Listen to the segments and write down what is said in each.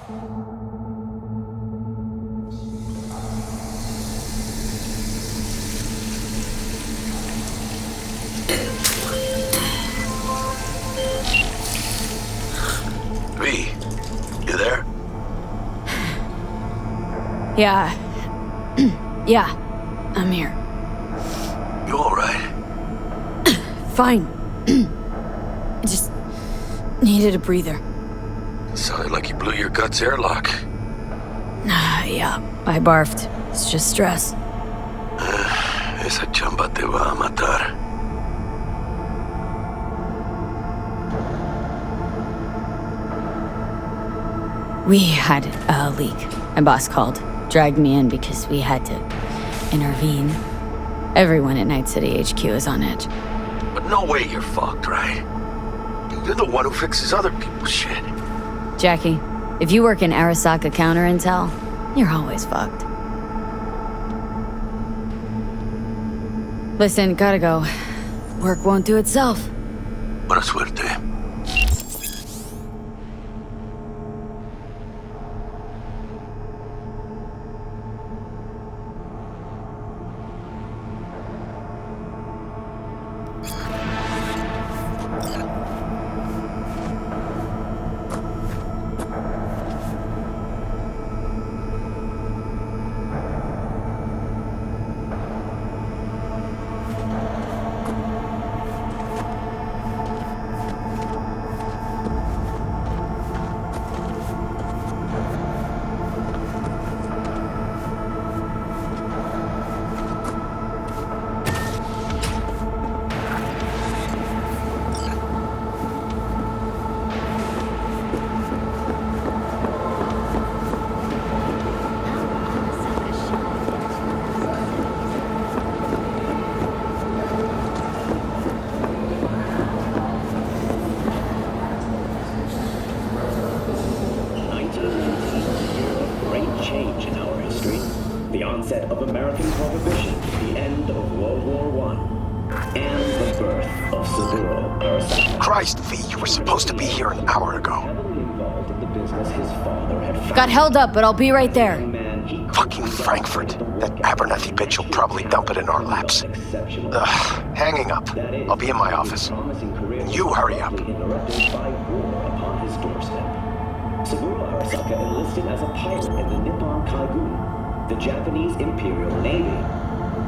V, you there? Yeah. Yeah, I'm here. You alright? Fine. I just needed a breather. Sounded like you blew your guts airlock. Yeah, I barfed. It's just stress. Esa chamba te va a matar. We had a leak. My boss called, dragged me in because we had to intervene. Everyone at Night City HQ is on edge. But no way you're fucked, right? You're the one who fixes other people's shit. Jackie, if you work in Arasaka counter intel, you're always fucked. Listen, gotta go. Work won't do itself. Buena suerte. The onset of American Prohibition, the end of World War I, and the birth of Saburo Arasaka. Christ, V, you were supposed to be here an hour ago. Heavily involved in the business his father had founded. Got held up, but I'll be right there. Fucking Frankfurt. That Abernathy bitch will probably dump it in our laps. Ugh, hanging up. I'll be in my office. You hurry up. Interrupted by war upon his doorstep. Saburo Arasaka enlisted as a pilot in the Nippon Kaigun, the Japanese Imperial Navy.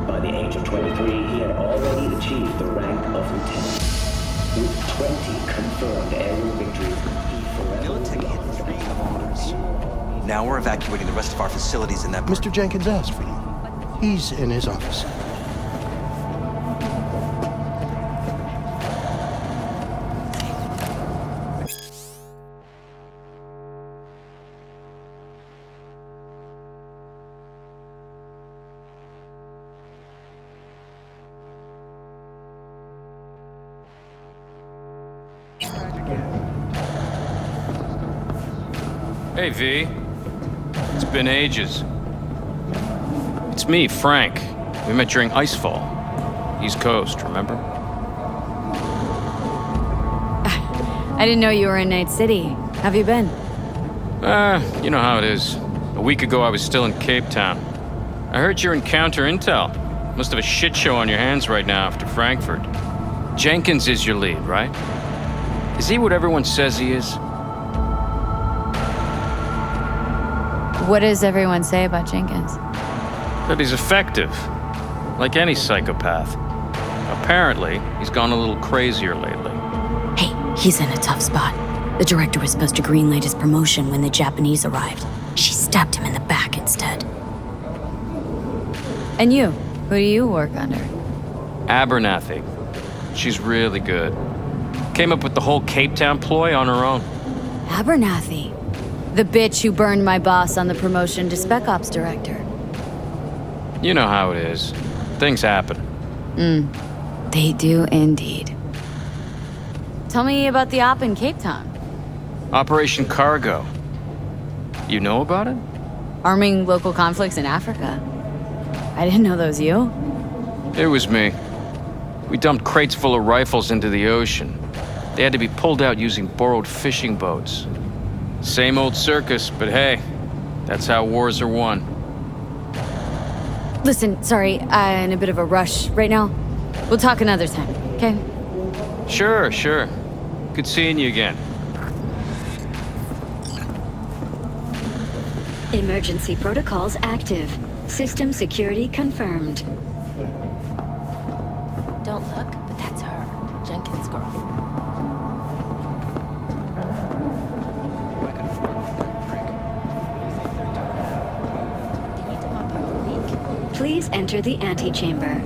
By the age of 23, he had already achieved the rank of lieutenant. With 20 confirmed aerial victories, he forever belonged to the honors. Now we're evacuating the rest of our facilities in that... Mr. Jenkins asked for you. He's in his office. Hey, V. It's been ages. It's me, Frank. We met during Icefall. East Coast, remember? I didn't know you were in Night City. Have you been? You know how it is. A week ago, I was still in Cape Town. I heard you're in counter intel. Must have a shit show on your hands right now after Frankfurt. Jenkins is your lead, right? Is he what everyone says he is? What does everyone say about Jenkins? That he's effective, like any psychopath. Apparently, he's gone a little crazier lately. Hey, he's in a tough spot. The director was supposed to greenlight his promotion when the Japanese arrived. She stabbed him in the back instead. And you? Who do you work under? Abernathy. She's really good. Came up with the whole Cape Town ploy on her own. Abernathy? The bitch who burned my boss on the promotion to Spec Ops Director. You know how it is. Things happen. They do indeed. Tell me about the op in Cape Town. Operation Cargo. You know about it? Arming local conflicts in Africa. I didn't know that was you. It was me. We dumped crates full of rifles into the ocean. They had to be pulled out using borrowed fishing boats. Same old circus, but hey, that's how wars are won. Listen, sorry, I'm in a bit of a rush right now. We'll talk another time, okay? Sure. Good seeing you again. Emergency protocols active. System security confirmed. Don't look, but that's her. Jenkins' girl. They need to pop out a leak. Please enter the antechamber.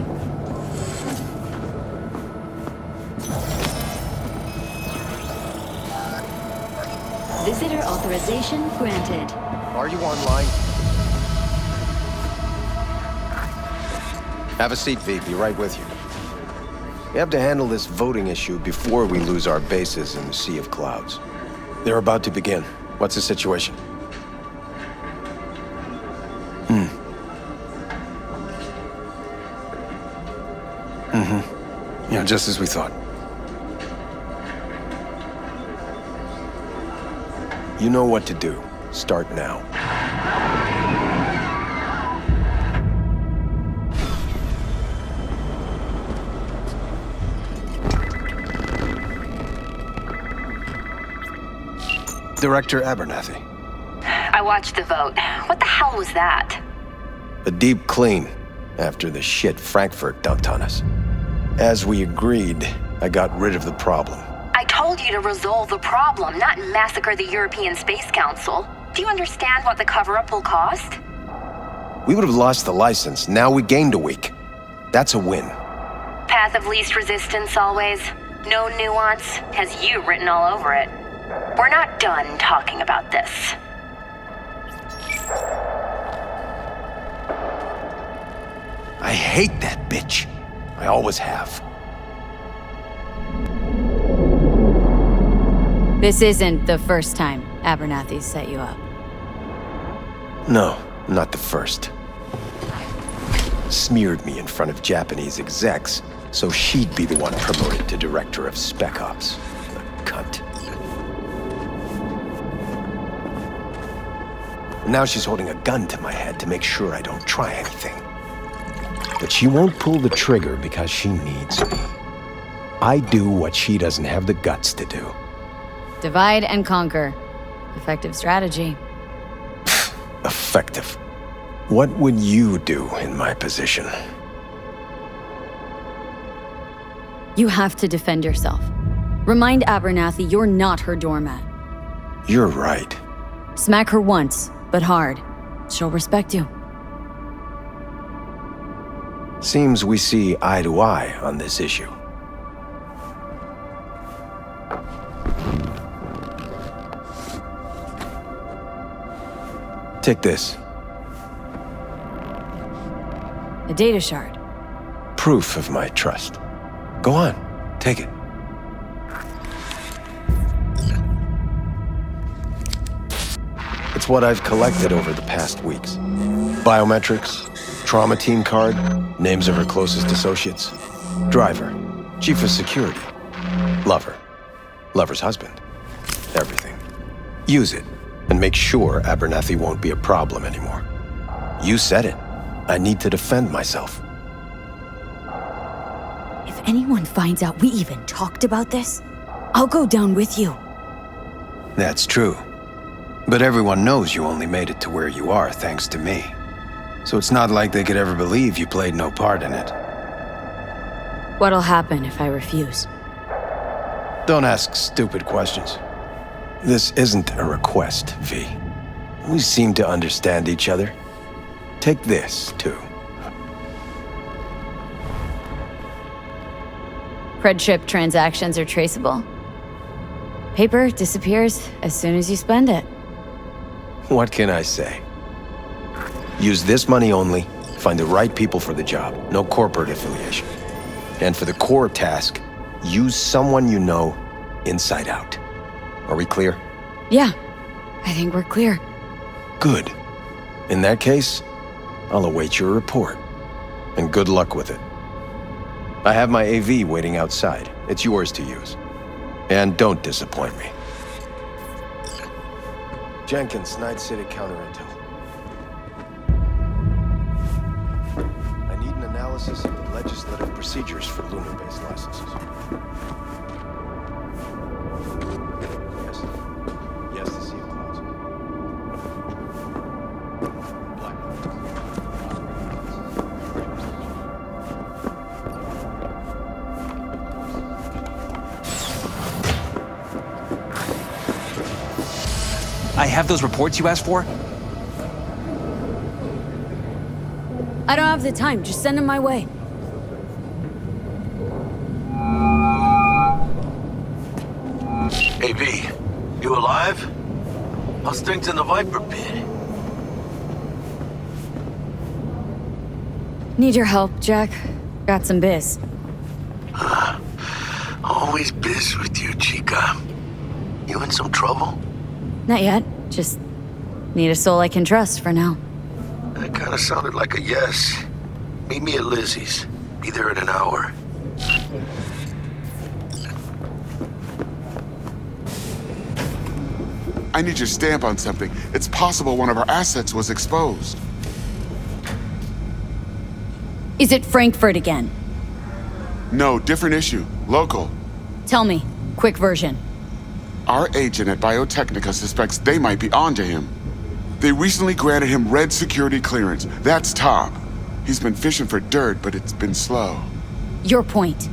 Visitor authorization granted. Are you online? Have a seat, V. Be right with you. We have to handle this voting issue before we lose our bases in the Sea of Clouds. They're about to begin. What's the situation? Yeah, just as we thought. You know what to do. Start now. Director Abernathy. I watched the vote. What the hell was that? A deep clean after the shit Frankfurt dumped on us. As we agreed, I got rid of the problem. I told you to resolve the problem, not massacre the European Space Council. Do you understand what the cover-up will cost? We would have lost the license. Now we gained a week. That's a win. Path of least resistance always. No nuance. Has you written all over it. We're not done talking about this. I hate that bitch. I always have. This isn't the first time Abernathy set you up. No, not the first. Smeared me in front of Japanese execs, so she'd be the one promoted to director of Spec Ops. The cunt. Now she's holding a gun to my head to make sure I don't try anything. But she won't pull the trigger because she needs me. I do what she doesn't have the guts to do. Divide and conquer. Effective strategy. Effective. What would you do in my position? You have to defend yourself. Remind Abernathy you're not her doormat. You're right. Smack her once, but hard. She'll respect you. Seems we see eye to eye on this issue. Take this. A data shard. Proof of my trust. Go on, take it. It's what I've collected over the past weeks. Biometrics, trauma team card, names of her closest associates, driver, chief of security, lover, lover's husband, everything. Use it, and make sure Abernathy won't be a problem anymore. You said it. I need to defend myself. If anyone finds out we even talked about this, I'll go down with you. That's true. But everyone knows you only made it to where you are thanks to me. So it's not like they could ever believe you played no part in it. What'll happen if I refuse? Don't ask stupid questions. This isn't a request, V. We seem to understand each other. Take this, too. Friendship transactions are traceable. Paper disappears as soon as you spend it. What can I say? Use this money only, find the right people for the job, no corporate affiliation. And for the core task, use someone you know inside out. Are we clear? Yeah, I think we're clear. Good. In that case, I'll await your report. And good luck with it. I have my AV waiting outside. It's yours to use. And don't disappoint me. Jenkins, Night City Counter Intel. I need an analysis of the legislative procedures for lunar-based licenses. Yes. Yes, the sea clouds. Black. I have those reports you asked for. I don't have the time. Just send them my way. Hey, V. You alive? How's things in the Viper pit? Need your help, Jack. Got some biz. Always biz with you, Chica. You in some trouble? Not yet. Just need a soul I can trust for now. That kind of sounded like a yes. Meet me at Lizzie's. Be there in an hour. I need your stamp on something. It's possible one of our assets was exposed. Is it Frankfurt again? No, different issue. Local. Tell me. Quick version. Our agent at Biotechnica suspects they might be onto him. They recently granted him red security clearance. That's top. He's been fishing for dirt, but it's been slow. Your point.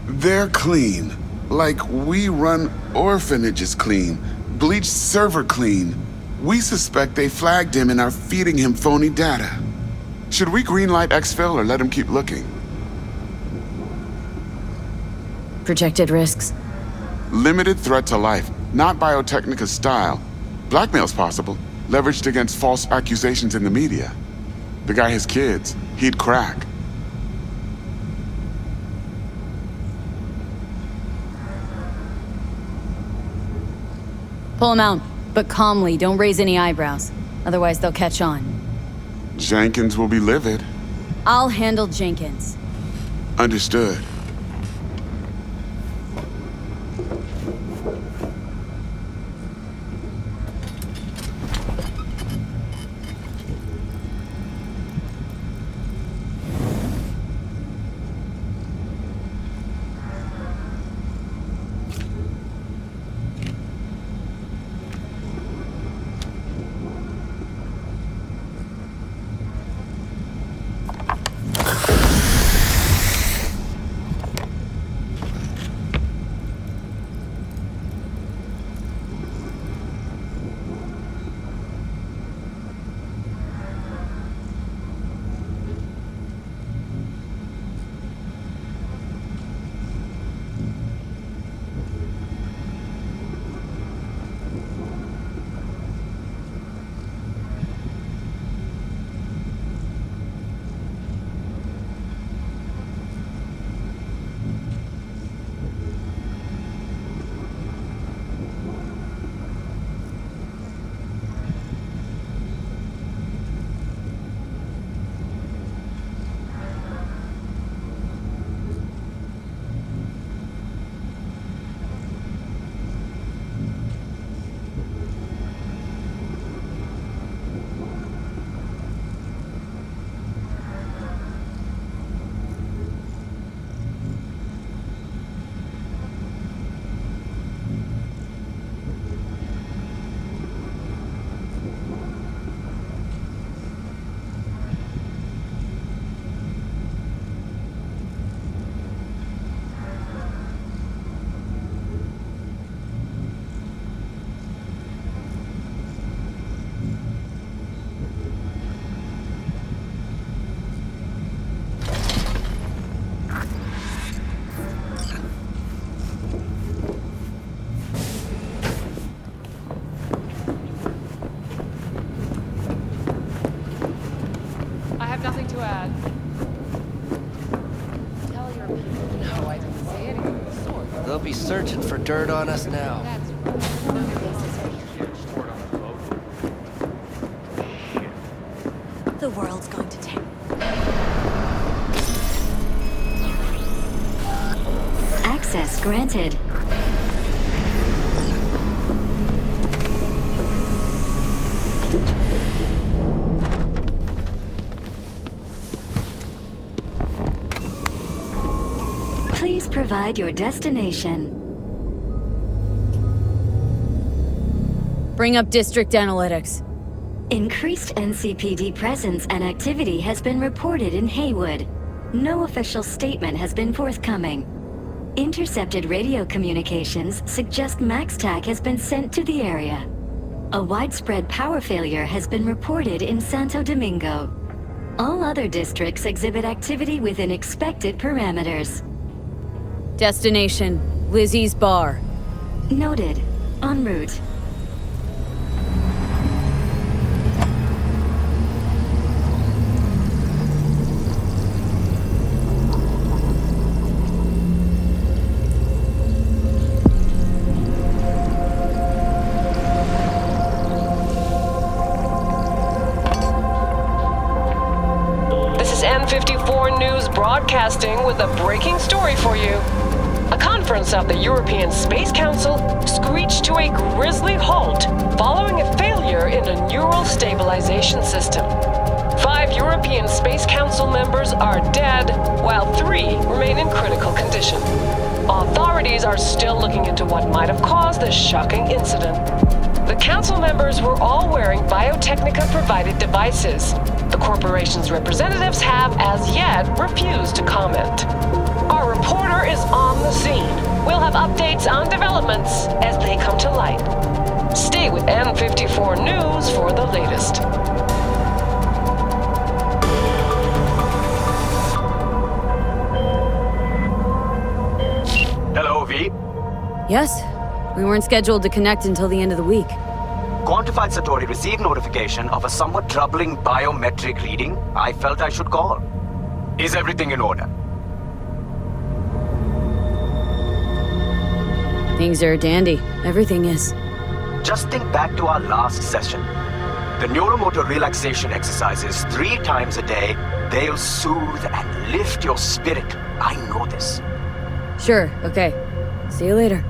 They're clean. Like we run orphanages clean. Bleached server clean. We suspect they flagged him and are feeding him phony data. Should we greenlight exfil or let him keep looking? Projected risks. Limited threat to life, not Biotechnica's style. Blackmail's possible, leveraged against false accusations in the media. The guy has kids. He'd crack. Pull him out, but calmly. Don't raise any eyebrows. Otherwise, they'll catch on. Jenkins will be livid. I'll handle Jenkins. Understood. They'll be searching for dirt on us now. The world's going to take. Access granted. provide your destination. Bring up district analytics. Increased NCPD presence and activity has been reported in Haywood. No official statement has been forthcoming. Intercepted radio communications suggest MaxTac has been sent to the area. A widespread power failure has been reported in Santo Domingo. All other districts exhibit activity within expected parameters. Destination, Lizzie's Bar. Noted. En route. N54 News broadcasting with a breaking story for you. A conference of the European Space Council screeched to a grisly halt following a failure in a neural stabilization system. 5 European Space Council members are dead, while 3 remain in critical condition. Authorities are still looking into what might have caused this shocking incident. The council members were all wearing Biotechnica-provided devices. The corporation's representatives have, as yet, refused to comment. Our reporter is on the scene. We'll have updates on developments as they come to light. Stay with N54 News for the latest. Hello, V. Yes? We weren't scheduled to connect until the end of the week. Quantified Satori received notification of a somewhat troubling biometric reading. I felt I should call. Is everything in order? Things are dandy. Everything is. Just think back to our last session. The neuromotor relaxation exercises 3 times a day. They'll soothe and lift your spirit. I know this. Sure, okay. See you later.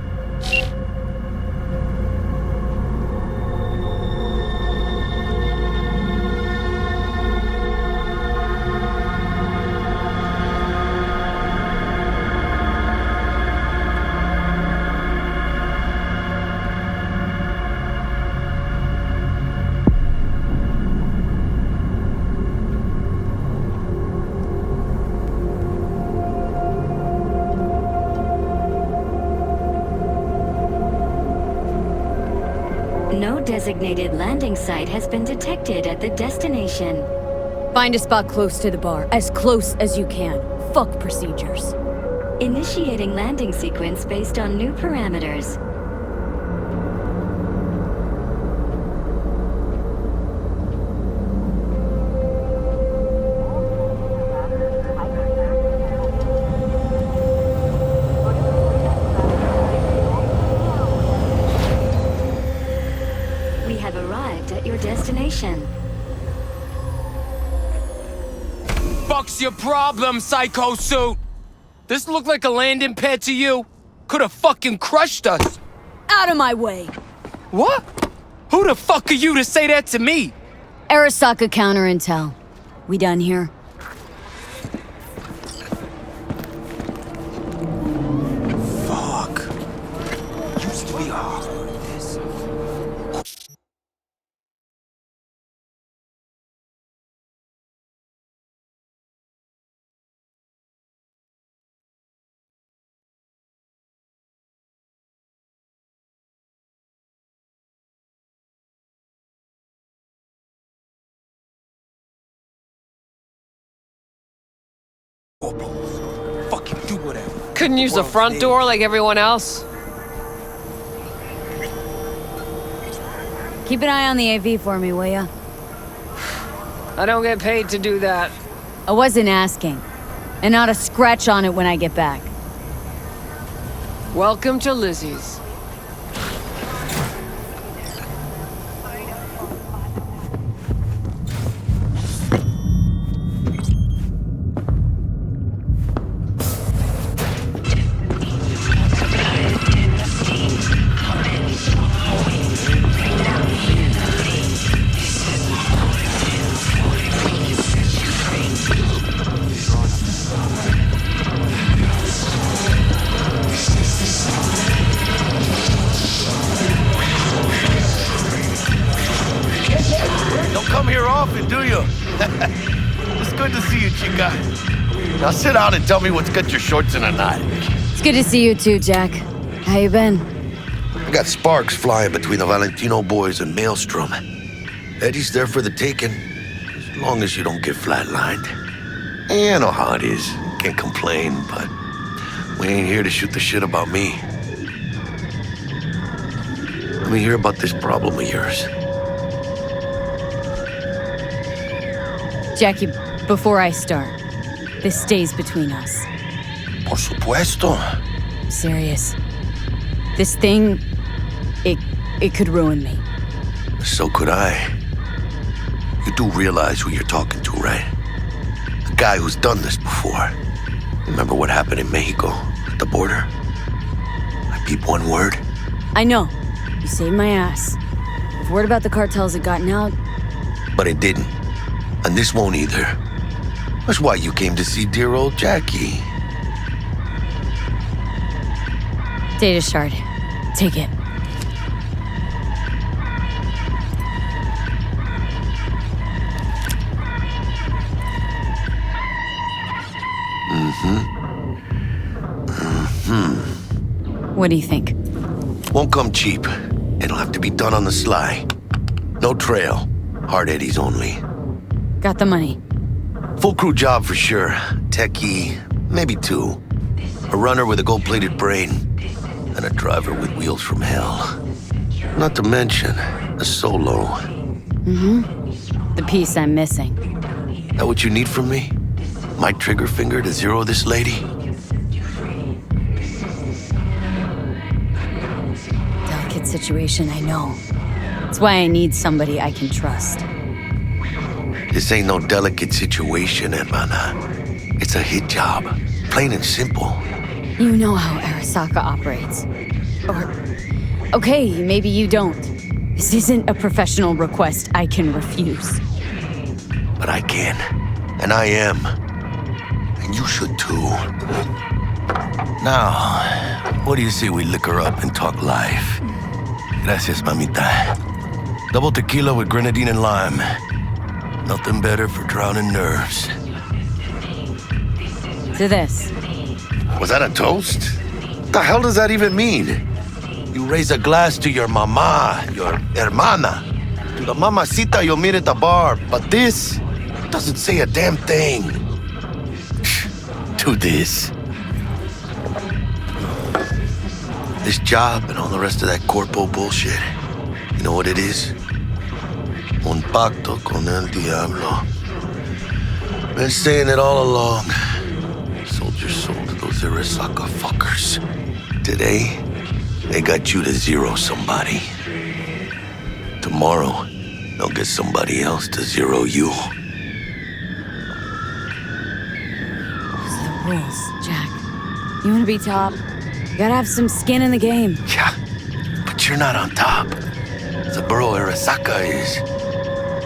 No designated landing site has been detected at the destination. Find a spot close to the bar, as close as you can. Fuck procedures. Initiating landing sequence based on new parameters. We have arrived at your destination. Fuck's your problem, Psycho Suit? This looked like a landing pad to you? Could have fucking crushed us. Out of my way! What? Who the fuck are you to say that to me? Arasaka counter intel. We done here? Fuck. Used to be hard. Corpo. Fucking do whatever. Couldn't use the front door like everyone else? Keep an eye on the AV for me, will ya? I don't get paid to do that. I wasn't asking. And not a scratch on it when I get back. Welcome to Lizzie's. It's good to see you, chica. Now sit down and tell me what's got your shorts in a knot. It's good to see you too, Jack. How you been? I got sparks flying between the Valentino boys and Maelstrom. Eddie's there for the taking, as long as you don't get flatlined. I know how it is. Can't complain, but we ain't here to shoot the shit about me. Let me hear about this problem of yours. Jackie, before I start, this stays between us. Por supuesto. I'm serious. This thing, it could ruin me. So could I. You do realize who you're talking to, right? A guy who's done this before. Remember what happened in Mexico, at the border? I peep one word. I know. You saved my ass. If word about the cartels had gotten out... But it didn't. And this won't either. That's why you came to see dear old Jackie. Data shard. Take it. What do you think? Won't come cheap. It'll have to be done on the sly. No trail. Hard eddies only. Got the money. Full crew job for sure. Techie, maybe two. A runner with a gold-plated brain. And a driver with wheels from hell. Not to mention, a solo. The piece I'm missing. That what you need from me? My trigger finger to zero this lady? Delicate situation, I know. That's why I need somebody I can trust. This ain't no delicate situation, hermana. It's a hit job. Plain and simple. You know how Arasaka operates. Or... okay, maybe you don't. This isn't a professional request I can refuse. But I can. And I am. And you should too. Now, what do you say we liquor up and talk life? Gracias, mamita. Double tequila with grenadine and lime. Nothing better for drowning nerves. To this. Was that a toast? What the hell does that even mean? You raise a glass to your mama, your hermana, to the mamacita you'll meet at the bar, but this doesn't say a damn thing. To this. This job and all the rest of that Corpo bullshit. You know what it is? Un pacto con el diablo. Been saying it all along. Sold your soul to those Arasaka fuckers. Today, they got you to zero somebody. Tomorrow, they'll get somebody else to zero you. Those are the rules, Jack. You want to be top? You gotta have some skin in the game. Yeah, but you're not on top. The borough Arasaka is.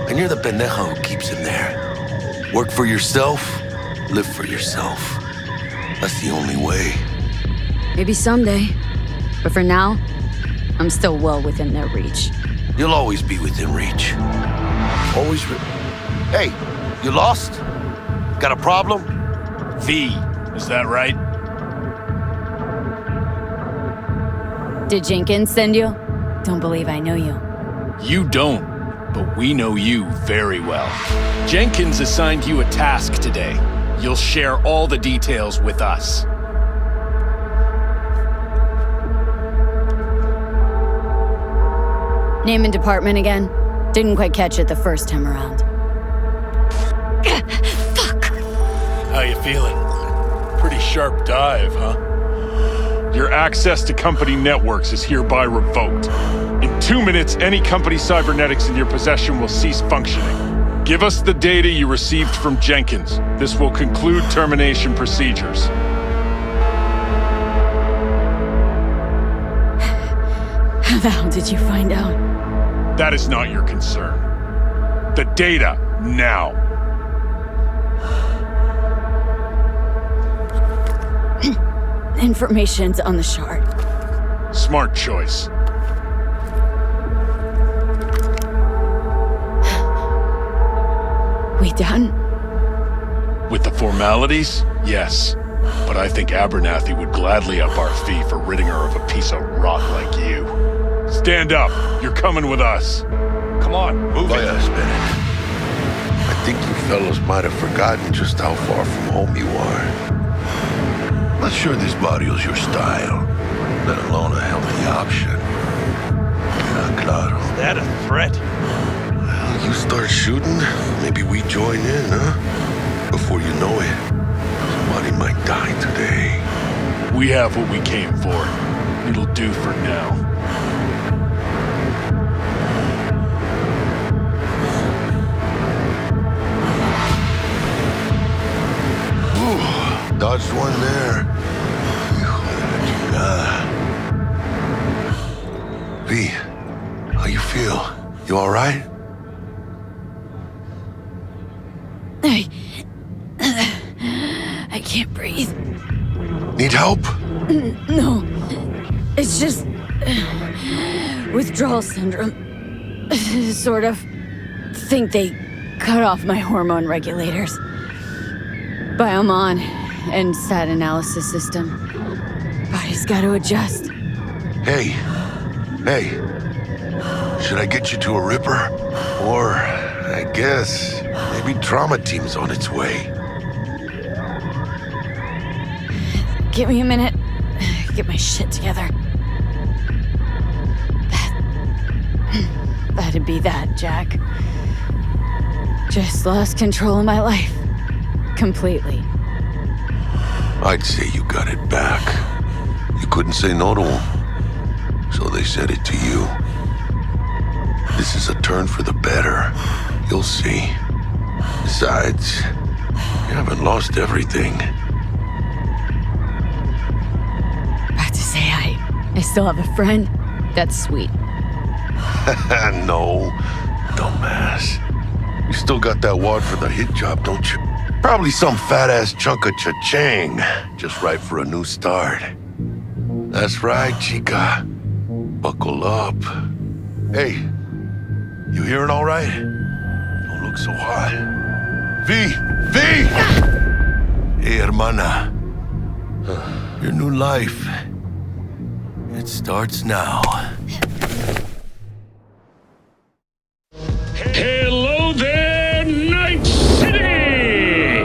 And you're the pendeja who keeps him there. Work for yourself, live for yourself. That's the only way. Maybe someday. But for now, I'm still well within their reach. You'll always be within reach. Always Hey, you lost? Got a problem? V, is that right? Did Jenkins send you? Don't believe I know you. You don't, but we know you very well. Jenkins assigned you a task today. You'll share all the details with us. Name and department again? Didn't quite catch it the first time around. Fuck! How you feeling? Pretty sharp dive, huh? Your access to company networks is hereby revoked. In 2 minutes, any company cybernetics in your possession will cease functioning. Give us the data you received from Jenkins. This will conclude termination procedures. How the hell did you find out? That is not your concern. The data, now. Information's on the shard. Smart choice. We done? With the formalities, yes. But I think Abernathy would gladly up our fee for ridding her of a piece of rot like you. Stand up. You're coming with us. Come on, move it. I think you fellows might have forgotten just how far from home you are. Not sure this barrio's your style, let alone a healthy option. Yeah, claro. Is that a threat? Well, you start shooting, maybe we join in, huh? Before you know it, somebody might die today. We have what we came for. It'll do for now. Ooh, dodged one there. V, how you feel? You all right? I can't breathe. Need help? No. It's just withdrawal syndrome. Sort of. Think they cut off my hormone regulators. Biomon and stat analysis system. Body's got to adjust. Hey. Should I get you to a Ripper? Or, I guess, maybe trauma team's on its way. Give me a minute. Get my shit together. That'd be that, Jack. Just lost control of my life. Completely. I'd say you got it back. You couldn't say no to them, so they said it to you. This is a turn for the better. You'll see. Besides, you haven't lost everything. About to say I still have a friend. That's sweet. No, dumbass. You still got that wad for the hit job, don't you? Probably some fat-ass chunk of cha-ching, just right for a new start. That's right, chica. Buckle up. Hey, you hearing all right? Don't look so hot. V! Hey, hermana. Your new life. It starts now. Hello there, Night City!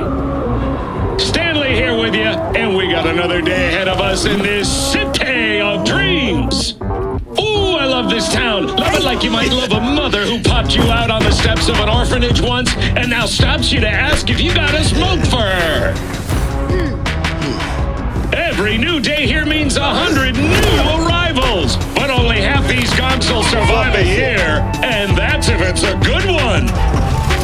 Stanley here with you, and we got another day ahead of us in this city of dreams. Ooh, I love this town. Love it like you might love a mother who popped you out on the steps of an orphanage once and now stops you to ask if you got a smoke for her. Every new day here means 100 new arrivals, but only half these gonks will survive a year, and that's if it's a good one.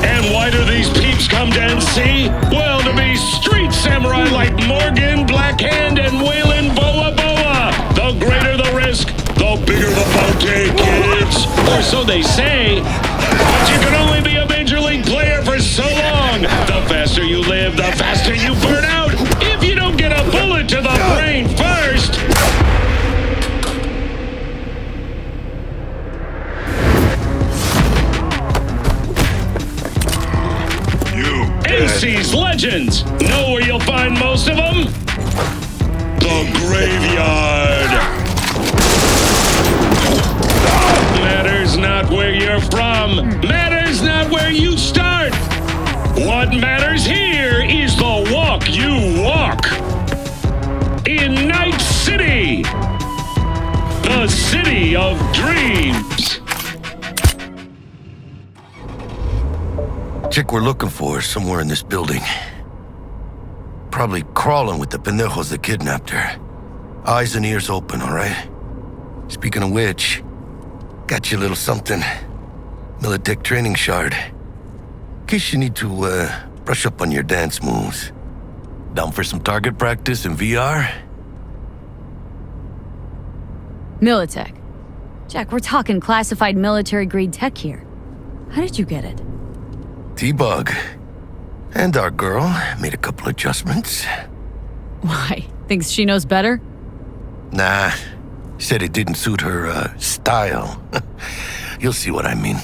And why do these peeps come to NC? Well, to be street samurai like Morgan, Blackhand, and Waylon Boa Boa. The greater the risk, the bigger the bounty, kids. Or so they say. But you can only be a major league player for so long. The faster you live, the faster you burn out. If you don't get a bullet to the brain first. NC's legends. Know where you'll find most of them? The graveyard. Matters not where you're from. Matters not where you start. What matters here is the walk you walk. In Night City. The city of dreams. Chick we're looking for is somewhere in this building. Probably crawling with the pendejos that kidnapped her. Eyes and ears open, all right? Speaking of which, got you a little something. Militech training shard. In case you need to, brush up on your dance moves. Down for some target practice in VR? Militech. Jack, we're talking classified military-grade tech here. How did you get it? T-Bug. And our girl made a couple adjustments. Why? Thinks she knows better? Nah. Said it didn't suit her, style. You'll see what I mean.